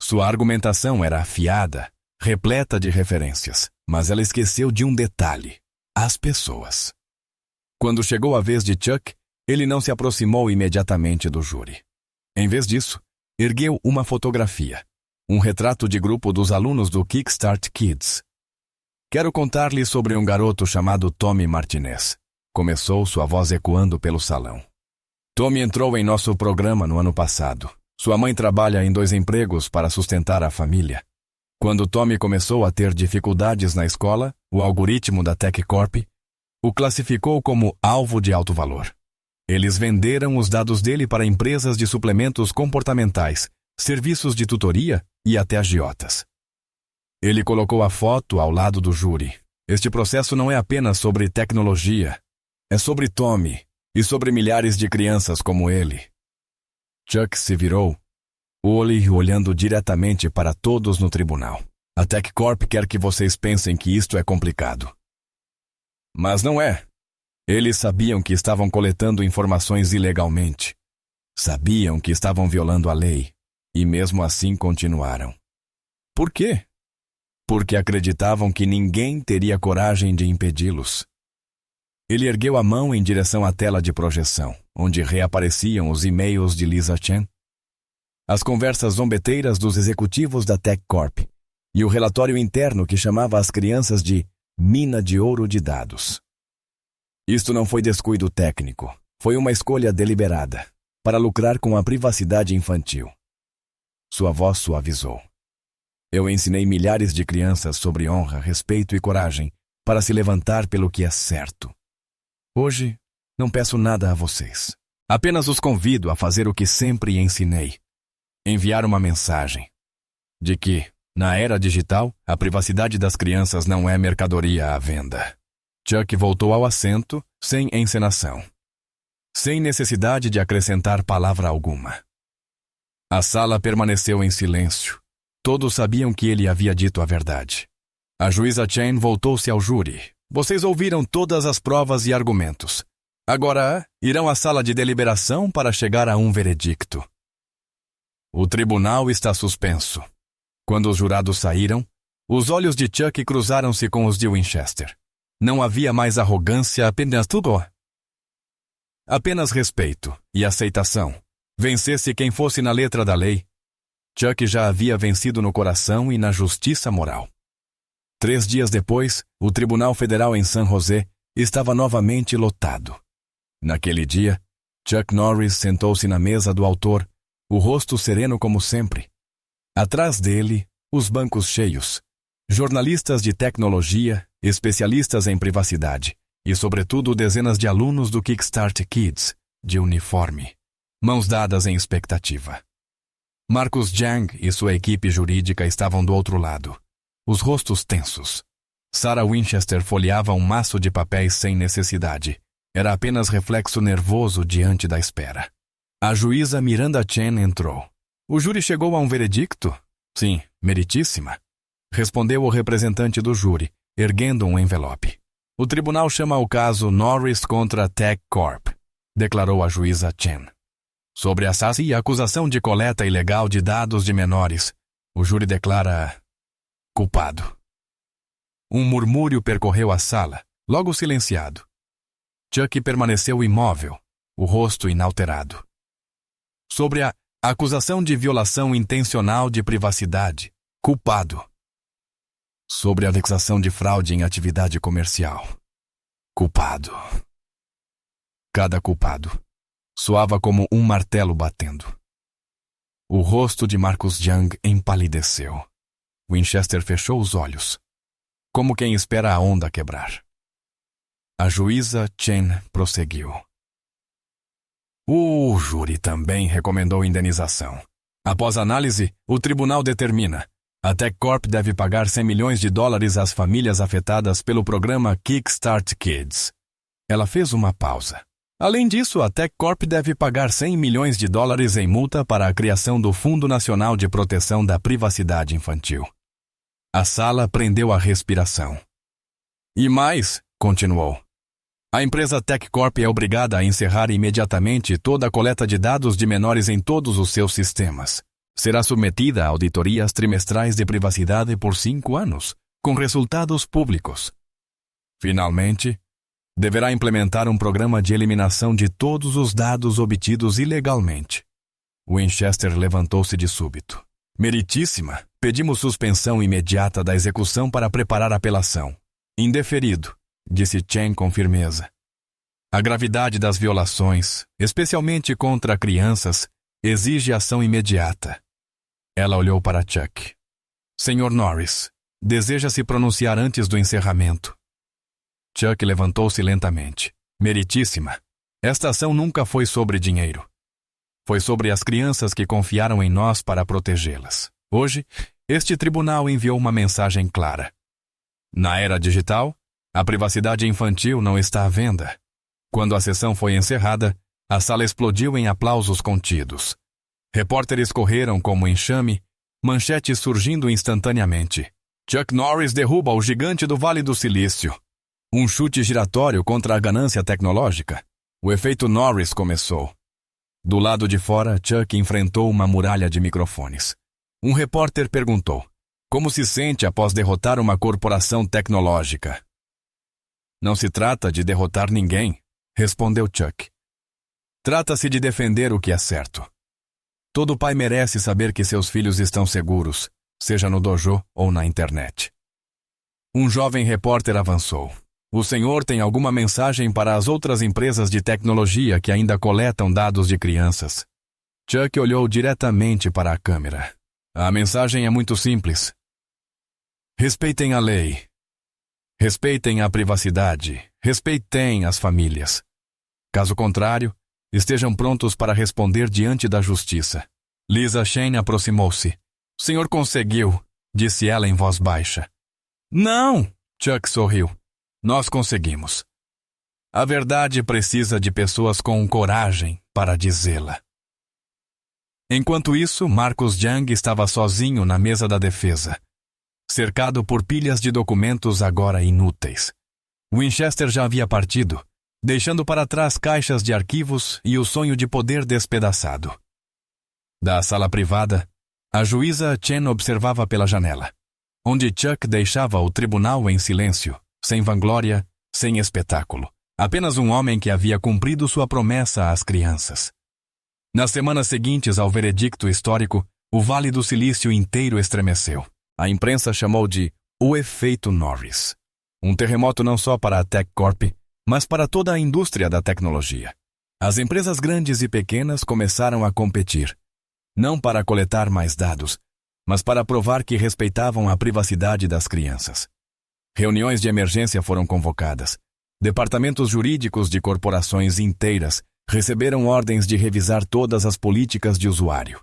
Sua argumentação era afiada, repleta de referências, mas ela esqueceu de um detalhe: as pessoas. Quando chegou a vez de Chuck, ele não se aproximou imediatamente do júri. Em vez disso, ergueu uma fotografia, um retrato de grupo dos alunos do Kickstart Kids. Quero contar-lhe sobre um garoto chamado Tommy Martinez. Começou sua voz ecoando pelo salão. Tommy entrou em nosso programa no ano passado. Sua mãe trabalha em 2 empregos para sustentar a família. Quando Tommy começou a ter dificuldades na escola, o algoritmo da TechCorp o classificou como alvo de alto valor. Eles venderam os dados dele para empresas de suplementos comportamentais, serviços de tutoria e até agiotas. Ele colocou a foto ao lado do júri. Este processo não é apenas sobre tecnologia. É sobre Tommy e sobre milhares de crianças como ele. Chuck se virou, olhando diretamente para todos no tribunal. A TechCorp quer que vocês pensem que isto é complicado. Mas não é. Eles sabiam que estavam coletando informações ilegalmente. Sabiam que estavam violando a lei. E mesmo assim continuaram. Por quê? Porque acreditavam que ninguém teria coragem de impedi-los. Ele ergueu a mão em direção à tela de projeção, onde reapareciam os e-mails de Lisa Chen, as conversas zombeteiras dos executivos da TechCorp e o relatório interno que chamava as crianças de mina de ouro de dados. Isto não foi descuido técnico, foi uma escolha deliberada, para lucrar com a privacidade infantil. Sua voz suavizou. Eu ensinei milhares de crianças sobre honra, respeito e coragem para se levantar pelo que é certo. Hoje, não peço nada a vocês. Apenas os convido a fazer o que sempre ensinei. Enviar uma mensagem de que, na era digital, a privacidade das crianças não é mercadoria à venda. Chuck voltou ao assento, sem encenação. Sem necessidade de acrescentar palavra alguma. A sala permaneceu em silêncio. Todos sabiam que ele havia dito a verdade. A juíza Chen voltou-se ao júri. Vocês ouviram todas as provas e argumentos. Agora, irão à sala de deliberação para chegar a um veredicto. O tribunal está suspenso. Quando os jurados saíram, os olhos de Chuck cruzaram-se com os de Winchester. Não havia mais arrogância, apenas respeito e aceitação. Vencesse quem fosse na letra da lei. Chuck já havia vencido no coração e na justiça moral. 3 dias depois, o Tribunal Federal em San José estava novamente lotado. Naquele dia, Chuck Norris sentou-se na mesa do autor, o rosto sereno como sempre. Atrás dele, os bancos cheios. Jornalistas de tecnologia, especialistas em privacidade e, sobretudo, dezenas de alunos do Kickstart Kids, de uniforme, mãos dadas em expectativa. Marcus Jang e sua equipe jurídica estavam do outro lado, os rostos tensos. Sarah Winchester folheava um maço de papéis sem necessidade. Era apenas reflexo nervoso diante da espera. A juíza Miranda Chen entrou. O júri chegou a um veredicto? Sim, meritíssima. Respondeu o representante do júri, erguendo um envelope. O tribunal chama o caso Norris contra TechCorp, declarou a juíza Chen. Sobre a SAS e a acusação de coleta ilegal de dados de menores, o júri declara culpado. Um murmúrio percorreu a sala, logo silenciado. Chuck permaneceu imóvel, o rosto inalterado. Sobre a acusação de violação intencional de privacidade, culpado. Sobre a acusação de fraude em atividade comercial, culpado. Cada culpado soava como um martelo batendo. O rosto de Marcus Young empalideceu. Winchester fechou os olhos, como quem espera a onda quebrar. A juíza Chen prosseguiu. O júri também recomendou indenização. Após análise, o tribunal determina: a TechCorp deve pagar 100 milhões de dólares às famílias afetadas pelo programa Kickstart Kids. Ela fez uma pausa. Além disso, a TechCorp deve pagar 100 milhões de dólares em multa para a criação do Fundo Nacional de Proteção da Privacidade Infantil. A sala prendeu a respiração. E mais, continuou, a empresa TechCorp é obrigada a encerrar imediatamente toda a coleta de dados de menores em todos os seus sistemas. Será submetida a auditorias trimestrais de privacidade por 5 anos, com resultados públicos. Finalmente, deverá implementar um programa de eliminação de todos os dados obtidos ilegalmente. Winchester levantou-se de súbito. Meritíssima, pedimos suspensão imediata da execução para preparar a apelação. Indeferido, disse Chen com firmeza. A gravidade das violações, especialmente contra crianças, exige ação imediata. Ela olhou para Chuck. Sr. Norris, deseja se pronunciar antes do encerramento. Chuck levantou-se lentamente. Meritíssima, esta ação nunca foi sobre dinheiro. Foi sobre as crianças que confiaram em nós para protegê-las. Hoje, este tribunal enviou uma mensagem clara. Na era digital, a privacidade infantil não está à venda. Quando a sessão foi encerrada, a sala explodiu em aplausos contidos. Repórteres correram como enxame, manchetes surgindo instantaneamente. Chuck Norris derruba o gigante do Vale do Silício. Um chute giratório contra a ganância tecnológica. O efeito Norris começou. Do lado de fora, Chuck enfrentou uma muralha de microfones. Um repórter perguntou: como se sente após derrotar uma corporação tecnológica? Não se trata de derrotar ninguém, respondeu Chuck. Trata-se de defender o que é certo. Todo pai merece saber que seus filhos estão seguros, seja no dojo ou na internet. Um jovem repórter avançou. O senhor tem alguma mensagem para as outras empresas de tecnologia que ainda coletam dados de crianças? Chuck olhou diretamente para a câmera. A mensagem é muito simples. Respeitem a lei. Respeitem a privacidade. Respeitem as famílias. Caso contrário, estejam prontos para responder diante da justiça. Lisa Shane aproximou-se. O senhor conseguiu, disse ela em voz baixa. Não! Chuck sorriu. Nós conseguimos. A verdade precisa de pessoas com coragem para dizê-la. Enquanto isso, Marcus Young estava sozinho na mesa da defesa, cercado por pilhas de documentos agora inúteis. Winchester já havia partido, deixando para trás caixas de arquivos e o sonho de poder despedaçado. Da sala privada, a juíza Chen observava pela janela, onde Chuck deixava o tribunal em silêncio, sem vanglória, sem espetáculo. Apenas um homem que havia cumprido sua promessa às crianças. Nas semanas seguintes ao veredicto histórico, o Vale do Silício inteiro estremeceu. A imprensa chamou de o efeito Norris. Um terremoto não só para a TechCorp, mas para toda a indústria da tecnologia. As empresas grandes e pequenas começaram a competir, não para coletar mais dados, mas para provar que respeitavam a privacidade das crianças. Reuniões de emergência foram convocadas. Departamentos jurídicos de corporações inteiras receberam ordens de revisar todas as políticas de usuário.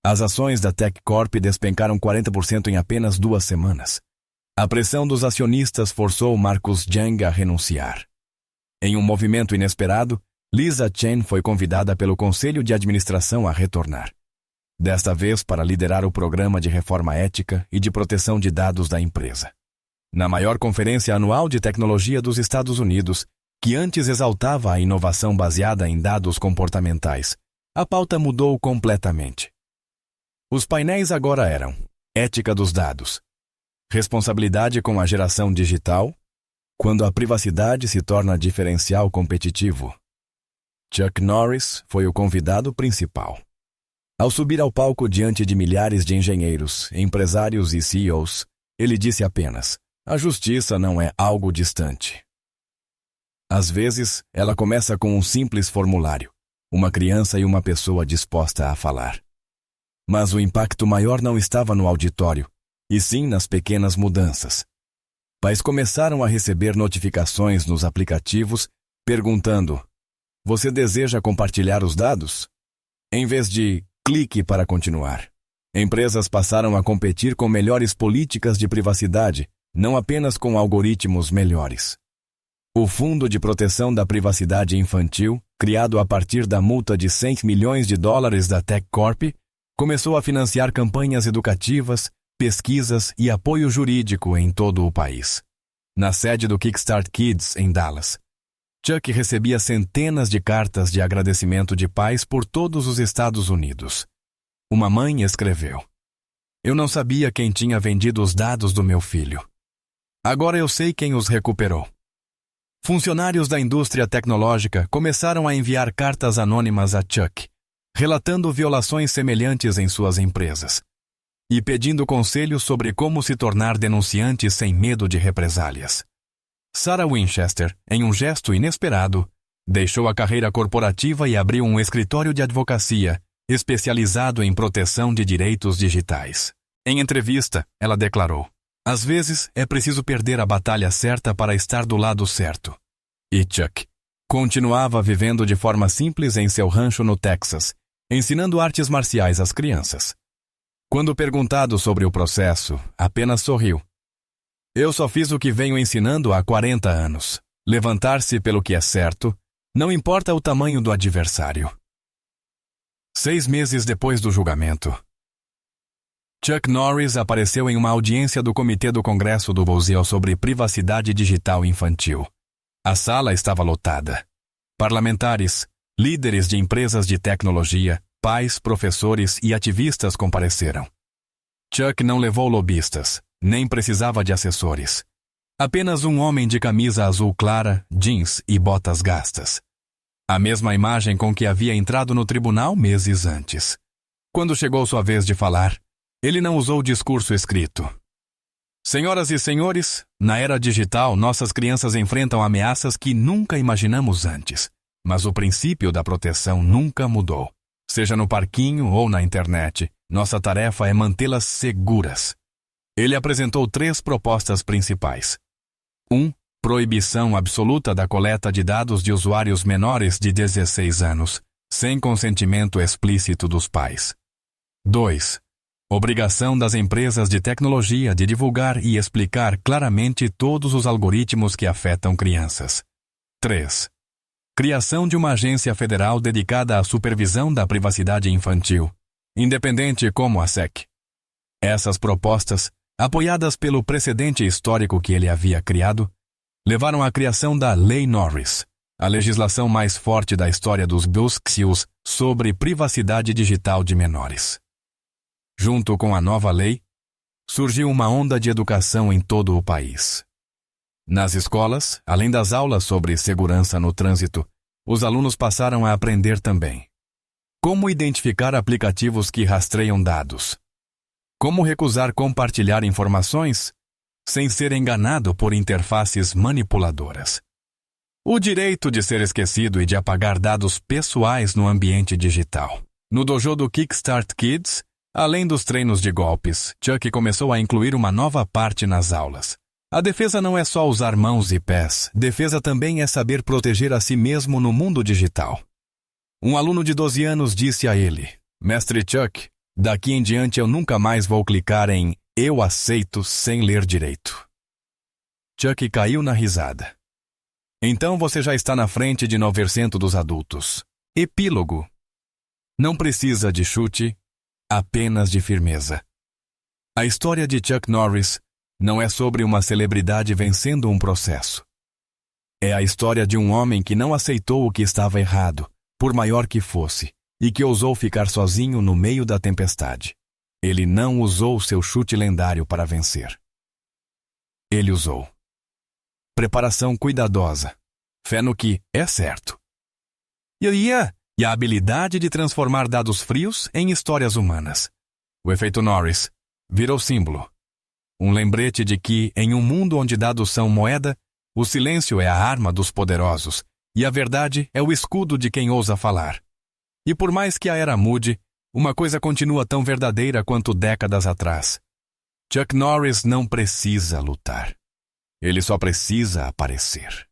As ações da TechCorp despencaram 40% em apenas 2 semanas. A pressão dos acionistas forçou Marcus Young a renunciar. Em um movimento inesperado, Lisa Chen foi convidada pelo Conselho de Administração a retornar. Desta vez para liderar o programa de reforma ética e de proteção de dados da empresa. Na maior conferência anual de tecnologia dos Estados Unidos, que antes exaltava a inovação baseada em dados comportamentais, a pauta mudou completamente. Os painéis agora eram ética dos dados, Responsabilidade com a geração digital, quando a privacidade se torna diferencial competitivo. Chuck Norris foi o convidado principal. Ao subir ao palco diante de milhares de engenheiros, empresários e CEOs, ele disse apenas: a justiça não é algo distante. Às vezes, ela começa com um simples formulário, uma criança e uma pessoa disposta a falar. Mas o impacto maior não estava no auditório, e sim nas pequenas mudanças. Pais começaram a receber notificações nos aplicativos perguntando: você deseja compartilhar os dados? Em vez de clique para continuar. Empresas passaram a competir com melhores políticas de privacidade, não apenas com algoritmos melhores. O Fundo de Proteção da Privacidade Infantil, criado a partir da multa de $100 milhões da TechCorp, começou a financiar campanhas educativas, pesquisas e apoio jurídico em todo o país. Na sede do Kickstart Kids, em Dallas, Chuck recebia centenas de cartas de agradecimento de pais por todos os Estados Unidos. Uma mãe escreveu: eu não sabia quem tinha vendido os dados do meu filho. Agora eu sei quem os recuperou. Funcionários da indústria tecnológica começaram a enviar cartas anônimas a Chuck, relatando violações semelhantes em suas empresas e pedindo conselhos sobre como se tornar denunciante sem medo de represálias. Sarah Winchester, em um gesto inesperado, deixou a carreira corporativa e abriu um escritório de advocacia especializado em proteção de direitos digitais. Em entrevista, ela declarou: às vezes é preciso perder a batalha certa para estar do lado certo. E Chuck continuava vivendo de forma simples em seu rancho no Texas, ensinando artes marciais às crianças. Quando perguntado sobre o processo, apenas sorriu. Eu só fiz o que venho ensinando há 40 anos. Levantar-se pelo que é certo, não importa o tamanho do adversário. 6 meses depois do julgamento, Chuck Norris apareceu em uma audiência do Comitê do Congresso do Brasil sobre privacidade digital infantil. A sala estava lotada. Parlamentares, líderes de empresas de tecnologia, pais, professores e ativistas compareceram. Chuck não levou lobistas, nem precisava de assessores. Apenas um homem de camisa azul clara, jeans e botas gastas. A mesma imagem com que havia entrado no tribunal meses antes. Quando chegou sua vez de falar, ele não usou discurso escrito. Senhoras e senhores, na era digital, nossas crianças enfrentam ameaças que nunca imaginamos antes, mas o princípio da proteção nunca mudou. Seja no parquinho ou na internet, nossa tarefa é mantê-las seguras. Ele apresentou 3 propostas principais. 1. Proibição absoluta da coleta de dados de usuários menores de 16 anos, sem consentimento explícito dos pais. 2. Obrigação das empresas de tecnologia de divulgar e explicar claramente todos os algoritmos que afetam crianças. 3. Criação de uma agência federal dedicada à supervisão da privacidade infantil, independente como a SEC. Essas propostas, apoiadas pelo precedente histórico que ele havia criado, levaram à criação da Lei Norris, a legislação mais forte da história dos BUSCIOs sobre privacidade digital de menores. Junto com a nova lei, surgiu uma onda de educação em todo o país. Nas escolas, além das aulas sobre segurança no trânsito, os alunos passaram a aprender também como identificar aplicativos que rastreiam dados, como recusar compartilhar informações sem ser enganado por interfaces manipuladoras, o direito de ser esquecido e de apagar dados pessoais no ambiente digital. No dojo do Kickstart Kids, além dos treinos de golpes, Chuck começou a incluir uma nova parte nas aulas. A defesa não é só usar mãos e pés, defesa também é saber proteger a si mesmo no mundo digital. Um aluno de 12 anos disse a ele: Mestre Chuck, daqui em diante eu nunca mais vou clicar em "eu aceito" sem ler direito. Chuck caiu na risada. Então você já está na frente de 9% dos adultos. Epílogo. Não precisa de chute, apenas de firmeza. A história de Chuck Norris não é sobre uma celebridade vencendo um processo. É a história de um homem que não aceitou o que estava errado, por maior que fosse, e que ousou ficar sozinho no meio da tempestade. Ele não usou seu chute lendário para vencer. ele usou. Preparação cuidadosa, fé no que é certo. E a habilidade de transformar dados frios em histórias humanas. O efeito Norris virou símbolo. Um lembrete de que, em um mundo onde dados são moeda, o silêncio é a arma dos poderosos e a verdade é o escudo de quem ousa falar. E por mais que a era mude, uma coisa continua tão verdadeira quanto décadas atrás. Chuck Norris não precisa lutar. Ele só precisa aparecer.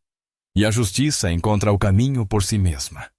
E a justiça encontra o caminho por si mesma.